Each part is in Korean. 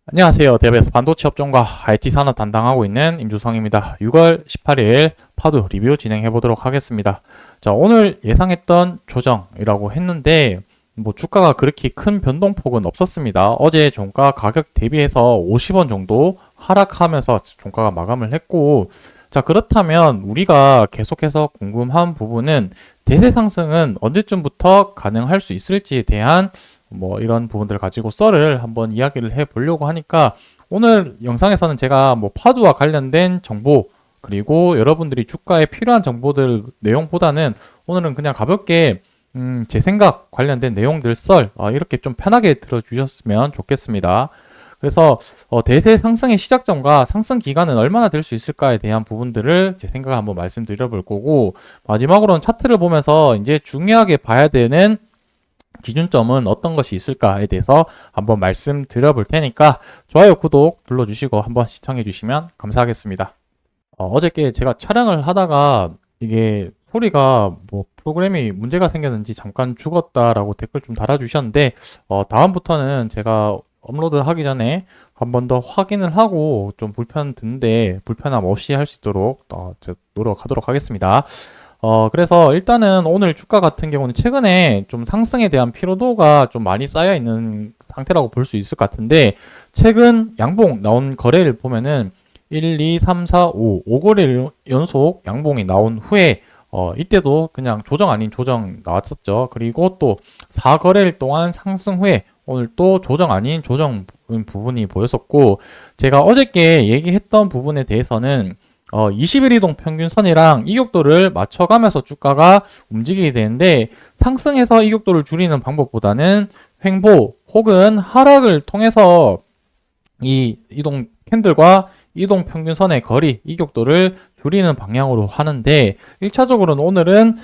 안녕하세요. 대부에서 반도체 업종과 IT 산업 담당하고 있는 임주성입니다. 6월 18일 파도 리뷰 진행해 보도록 하겠습니다. 자, 오늘 예상했던 조정이라고 했는데 주가가 그렇게 큰 변동폭은 없었습니다. 어제 종가 가격 대비해서 50원 정도 하락하면서 종가가 마감을 했고, 자, 그렇다면 우리가 계속해서 궁금한 부분은 대세 상승은 언제쯤부터 가능할 수 있을지에 대한 이런 부분들을 가지고 썰을 한번 이야기를 해 보려고 하니까, 오늘 영상에서는 제가 파두와 관련된 정보, 그리고 여러분들이 주가에 필요한 정보들 내용보다는 오늘은 그냥 가볍게 제 생각 관련된 내용들 이렇게 좀 편하게 들어주셨으면 좋겠습니다. 그래서 대세 상승의 시작점과 상승 기간은 얼마나 될 수 있을까에 대한 부분들을 제 생각을 한번 말씀드려 볼 거고, 마지막으로는 차트를 보면서 이제 중요하게 봐야 되는 기준점은 어떤 것이 있을까에 대해서 한번 말씀드려 볼 테니까 좋아요, 구독 눌러주시고 한번 시청해 주시면 감사하겠습니다. 어저께 제가 촬영을 하다가 이게 소리가 프로그램이 문제가 생겼는지 잠깐 죽었다라고 댓글 좀 달아주셨는데, 다음부터는 제가 업로드 하기 전에 한 번 더 확인을 하고 좀 불편함 없이 할 수 있도록 노력하도록 하겠습니다. 그래서 일단은 오늘 주가 같은 경우는 최근에 좀 상승에 대한 피로도가 좀 많이 쌓여 있는 상태라고 볼 수 있을 것 같은데, 최근 양봉 나온 거래를 보면은 1, 2, 3, 4, 5, 5거래 연속 양봉이 나온 후에 이때도 그냥 조정 아닌 조정 나왔었죠. 그리고 또 4거래일 동안 상승 후에 오늘 또 조정 아닌 조정 부분이 보였었고, 제가 어저께 얘기했던 부분에 대해서는 21 이동 평균선이랑 이격도를 맞춰가면서 주가가 움직이게 되는데, 상승해서 이격도를 줄이는 방법보다는 횡보 혹은 하락을 통해서 이 이동 캔들과 이동 평균선의 거리, 이격도를 줄이는 방향으로 하는데, 1차적으로는 오늘은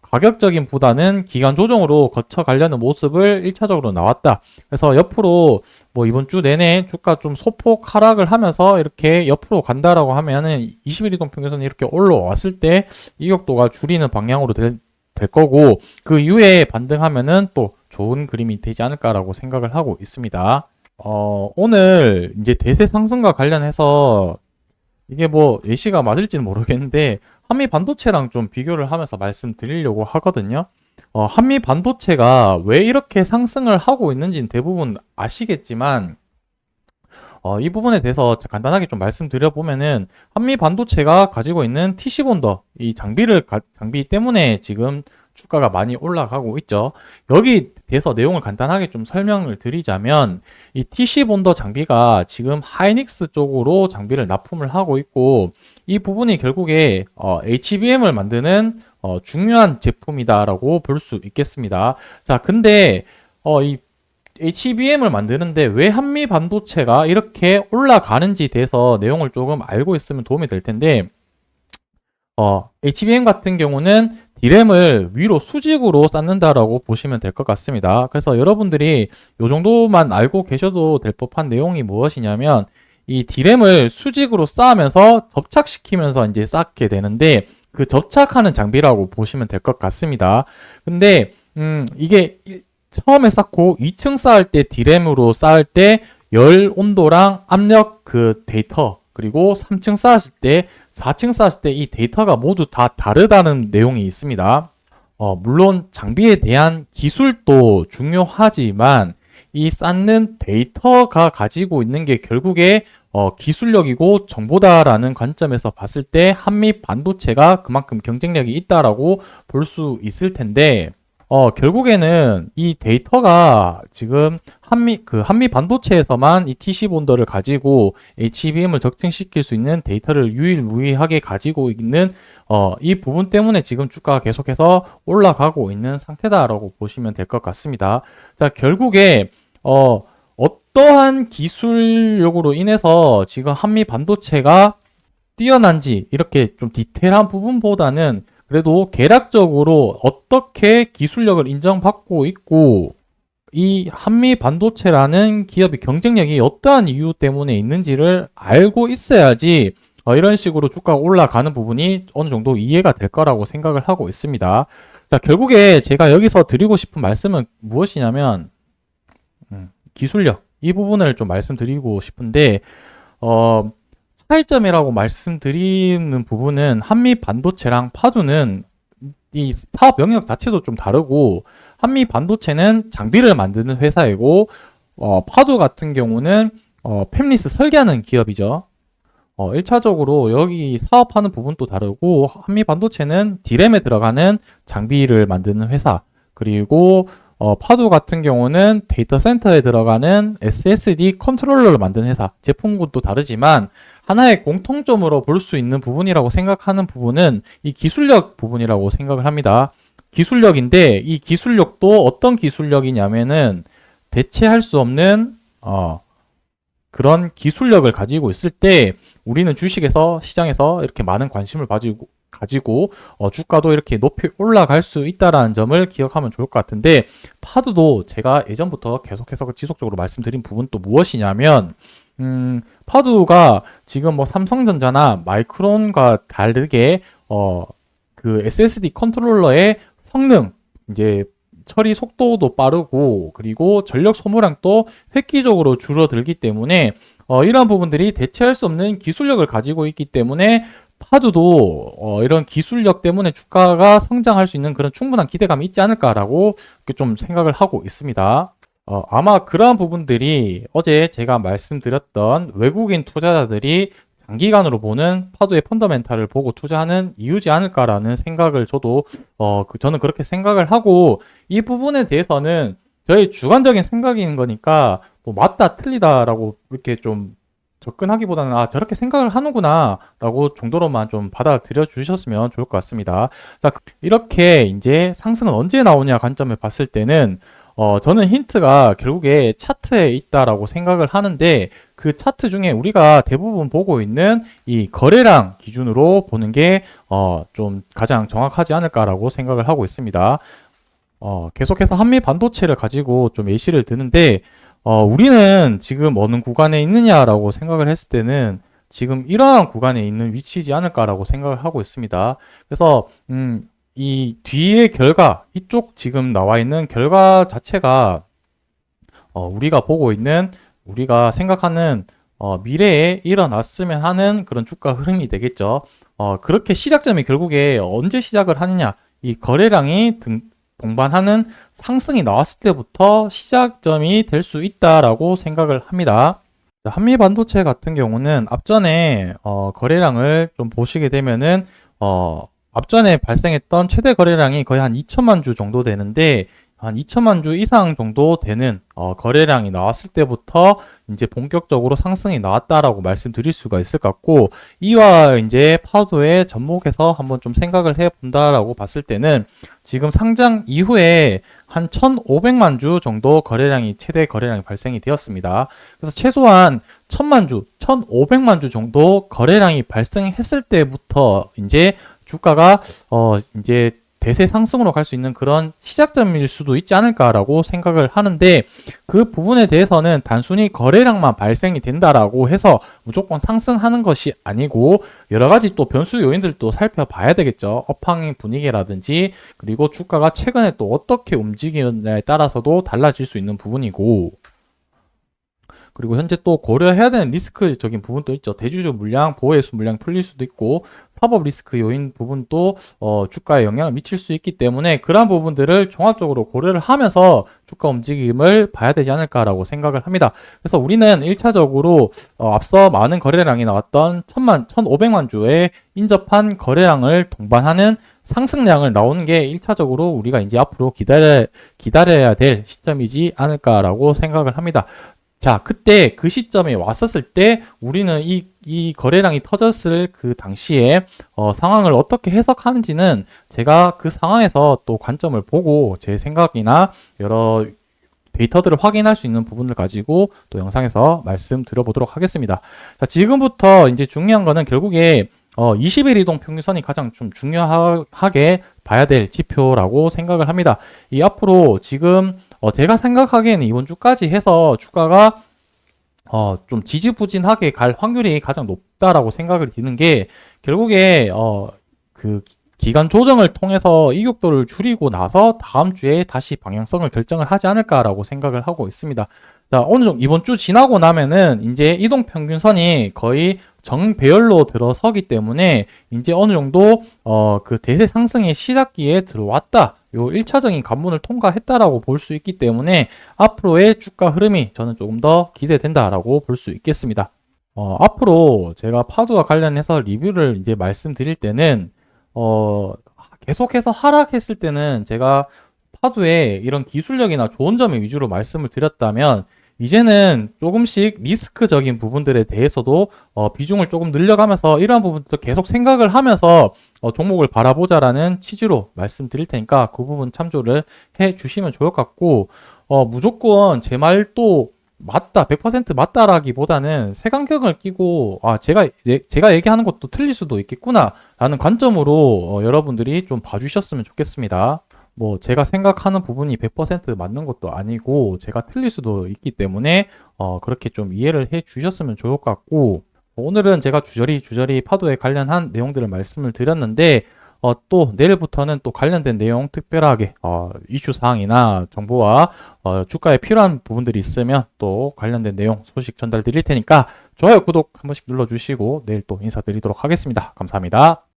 가격적인 보다는 기간 조정으로 거쳐가려는 모습을 1차적으로 나왔다. 그래서 옆으로 이번 주 내내 주가 좀 소폭 하락을 하면서 이렇게 옆으로 간다라고 하면은 21이동 평균선이 이렇게 올라왔을 때 이격도가 줄이는 방향으로 될 거고, 그 이후에 반등하면은 또 좋은 그림이 되지 않을까라고 생각을 하고 있습니다. 오늘 이제 대세 상승과 관련해서 이게 예시가 맞을지는 모르겠는데, 한미 반도체랑 좀 비교를 하면서 말씀드리려고 하거든요. 한미 반도체가 왜 이렇게 상승을 하고 있는지는 대부분 아시겠지만, 이 부분에 대해서 간단하게 좀 말씀드려 보면은, 한미 반도체가 가지고 있는 TC 본더, 이 장비 때문에 지금 주가가 많이 올라가고 있죠. 여기 대해서 내용을 간단하게 좀 설명을 드리자면, 이 TC 본더 장비가 지금 하이닉스 쪽으로 장비를 납품을 하고 있고, 이 부분이 결국에 HBM을 만드는 중요한 제품이다라고 볼 수 있겠습니다. 자, 근데 이 HBM을 만드는데 왜 한미 반도체가 이렇게 올라가는지 대해서 내용을 조금 알고 있으면 도움이 될 텐데, HBM 같은 경우는 D램을 위로 수직으로 쌓는다라고 보시면 될 것 같습니다. 그래서 여러분들이 이 정도만 알고 계셔도 될 법한 내용이 무엇이냐면, 이 D램을 수직으로 쌓으면서 접착시키면서 이제 쌓게 되는데, 그 접착하는 장비라고 보시면 될 것 같습니다. 근데 이게 처음에 쌓고 2층 쌓을 때 D램으로 쌓을 때 열 온도랑 압력 그 데이터, 그리고 3층 쌓았을 때, 4층 쌓았을 때 이 데이터가 모두 다 다르다는 내용이 있습니다. 물론 장비에 대한 기술도 중요하지만 이 쌓는 데이터가 가지고 있는 게 결국에 기술력이고 정보다라는 관점에서 봤을 때 한미 반도체가 그만큼 경쟁력이 있다라고 볼 수 있을 텐데, 결국에는 이 데이터가 지금 한미 반도체에서만 이 TC 본더를 가지고 HBM을 적층시킬 수 있는 데이터를 유일무이하게 가지고 있는 이 부분 때문에 지금 주가가 계속해서 올라가고 있는 상태다라고 보시면 될 것 같습니다. 자, 결국에 어떠한 기술력으로 인해서 지금 한미 반도체가 뛰어난지, 이렇게 좀 디테일한 부분보다는 그래도 계략적으로 어떻게 기술력을 인정받고 있고, 이 한미 반도체라는 기업의 경쟁력이 어떠한 이유 때문에 있는지를 알고 있어야지 이런 식으로 주가가 올라가는 부분이 어느 정도 이해가 될 거라고 생각을 하고 있습니다. 자, 결국에 제가 여기서 드리고 싶은 말씀은 무엇이냐면, 기술력, 이 부분을 좀 말씀드리고 싶은데, 차이점이라고 말씀드리는 부분은 한미 반도체랑 파두는 이 사업 영역 자체도 좀 다르고, 한미 반도체는 장비를 만드는 회사이고, 파두 같은 경우는 팹리스 설계하는 기업이죠. 1차적으로 여기 사업하는 부분도 다르고, 한미 반도체는 D램에 들어가는 장비를 만드는 회사, 그리고 파두 같은 경우는 데이터 센터에 들어가는 SSD 컨트롤러를 만드는 회사, 제품군도 다르지만 하나의 공통점으로 볼 수 있는 부분이라고 생각하는 부분은 이 기술력 부분이라고 생각을 합니다. 기술력인데, 이 기술력도 어떤 기술력이냐면은 대체할 수 없는 그런 기술력을 가지고 있을 때 우리는 주식에서 시장에서 이렇게 많은 관심을 가지고 주가도 이렇게 높이 올라갈 수 있다라는 점을 기억하면 좋을 것 같은데, 파두도 제가 예전부터 계속해서 지속적으로 말씀드린 부분 또 무엇이냐면, 파두가 지금 뭐 삼성전자나 마이크론과 다르게 그 SSD 컨트롤러의 성능, 이제 처리 속도도 빠르고, 그리고 전력 소모량도 획기적으로 줄어들기 때문에 이러한 부분들이 대체할 수 없는 기술력을 가지고 있기 때문에 파두도 이런 기술력 때문에 주가가 성장할 수 있는 그런 충분한 기대감이 있지 않을까라고 좀 생각을 하고 있습니다. 아마 그러한 부분들이 어제 제가 말씀드렸던 외국인 투자자들이 장기간으로 보는 파도의 펀더멘탈을 보고 투자하는 이유지 않을까라는 생각을 저는 그렇게 생각을 하고, 이 부분에 대해서는 저희 주관적인 생각인 거니까 뭐 맞다 틀리다라고 이렇게 좀 접근하기보다는 저렇게 생각을 하는구나 라고 정도로만 좀 받아들여 주셨으면 좋을 것 같습니다. 자, 이렇게 이제 상승은 언제 나오냐 관점을 봤을 때는 저는 힌트가 결국에 차트에 있다라고 생각을 하는데, 그 차트 중에 우리가 대부분 보고 있는 이 거래량 기준으로 보는 게 좀 가장 정확하지 않을까라고 생각을 하고 있습니다. 계속해서 한미 반도체를 가지고 좀 예시를 드는데, 우리는 지금 어느 구간에 있느냐라고 생각을 했을 때는 지금 이러한 구간에 있는 위치이지 않을까라고 생각을 하고 있습니다. 그래서 이 뒤의 결과, 이쪽 지금 나와 있는 결과 자체가 우리가 보고 있는, 우리가 생각하는 미래에 일어났으면 하는 그런 주가 흐름이 되겠죠. 그렇게 시작점이 결국에 언제 시작을 하느냐, 이 거래량이 동반하는 상승이 나왔을 때부터 시작점이 될 수 있다라고 생각을 합니다. 한미 반도체 같은 경우는 앞전에 거래량을 좀 보시게 되면은 앞전에 발생했던 최대 거래량이 거의 한 2천만 주 정도 되는데, 한 2천만 주 이상 정도 되는 거래량이 나왔을 때부터 이제 본격적으로 상승이 나왔다라고 말씀드릴 수가 있을 것 같고, 이와 이제 파도에 접목해서 한번 좀 생각을 해본다라고 봤을 때는 지금 상장 이후에 한 1,500만 주 정도 최대 거래량이 발생이 되었습니다. 그래서 최소한 1,000만 주, 1,500만 주 정도 거래량이 발생했을 때부터 이제 주가가 이제 대세 상승으로 갈 수 있는 그런 시작점일 수도 있지 않을까라고 생각을 하는데, 그 부분에 대해서는 단순히 거래량만 발생이 된다라고 해서 무조건 상승하는 것이 아니고 여러 가지 또 변수 요인들도 살펴봐야 되겠죠. 업황의 분위기라든지, 그리고 주가가 최근에 또 어떻게 움직이느냐에 따라서도 달라질 수 있는 부분이고, 그리고 현재 또 고려해야 되는 리스크적인 부분도 있죠. 대주주 물량, 보호해수 물량 풀릴 수도 있고, 사법 리스크 요인 부분도 주가에 영향을 미칠 수 있기 때문에 그러한 부분들을 종합적으로 고려를 하면서 주가 움직임을 봐야 되지 않을까라고 생각을 합니다. 그래서 우리는 1차적으로 앞서 많은 거래량이 나왔던 1,500만 주에 인접한 거래량을 동반하는 상승량을 나오는 게 1차적으로 우리가 이제 앞으로 기다려야 될 시점이지 않을까라고 생각을 합니다. 자, 그때 그 시점에 왔었을 때 우리는 이 거래량이 터졌을 그 당시에 상황을 어떻게 해석하는지는 제가 그 상황에서 또 관점을 보고 제 생각이나 여러 데이터들을 확인할 수 있는 부분을 가지고 또 영상에서 말씀드려 보도록 하겠습니다. 자, 지금부터 이제 중요한 거는 결국에 20일 이동 평균선이 가장 좀 중요하게 봐야 될 지표라고 생각을 합니다. 이 앞으로 지금 제가 생각하기에는 이번 주까지 해서 주가가 좀 지지부진하게 갈 확률이 가장 높다라고 생각을 드는 게, 결국에 그 기간 조정을 통해서 이격도를 줄이고 나서 다음 주에 다시 방향성을 결정을 하지 않을까라고 생각을 하고 있습니다. 자, 어느 정도 이번 주 지나고 나면은 이제 이동평균선이 거의 정배열로 들어서기 때문에 이제 어느 정도 그 대세 상승의 시작기에 들어왔다. 요 1차적인 관문을 통과했다라고 볼 수 있기 때문에 앞으로의 주가 흐름이 저는 조금 더 기대된다라고 볼 수 있겠습니다. 앞으로 제가 파도와 관련해서 리뷰를 이제 말씀드릴 때는 계속해서 하락했을 때는 제가 파도의 이런 기술력이나 좋은 점의 위주로 말씀을 드렸다면 이제는 조금씩 리스크적인 부분들에 대해서도 비중을 조금 늘려가면서 이러한 부분도 계속 생각을 하면서 종목을 바라보자라는 취지로 말씀드릴 테니까 그 부분 참조를 해 주시면 좋을 것 같고 무조건 제 말도 맞다, 100% 맞다라기보다는 색안경을 끼고 제가 얘기하는 것도 틀릴 수도 있겠구나라는 관점으로 여러분들이 좀 봐주셨으면 좋겠습니다. 뭐 제가 생각하는 부분이 100% 맞는 것도 아니고 제가 틀릴 수도 있기 때문에 그렇게 좀 이해를 해 주셨으면 좋을 것 같고 오늘은 제가 주저리 파도에 관련한 내용들을 말씀을 드렸는데 또 내일부터는 또 관련된 내용 특별하게 이슈 사항이나 정보와 주가에 필요한 부분들이 있으면 또 관련된 내용 소식 전달 드릴 테니까 좋아요, 구독 한 번씩 눌러주시고 내일 또 인사드리도록 하겠습니다. 감사합니다.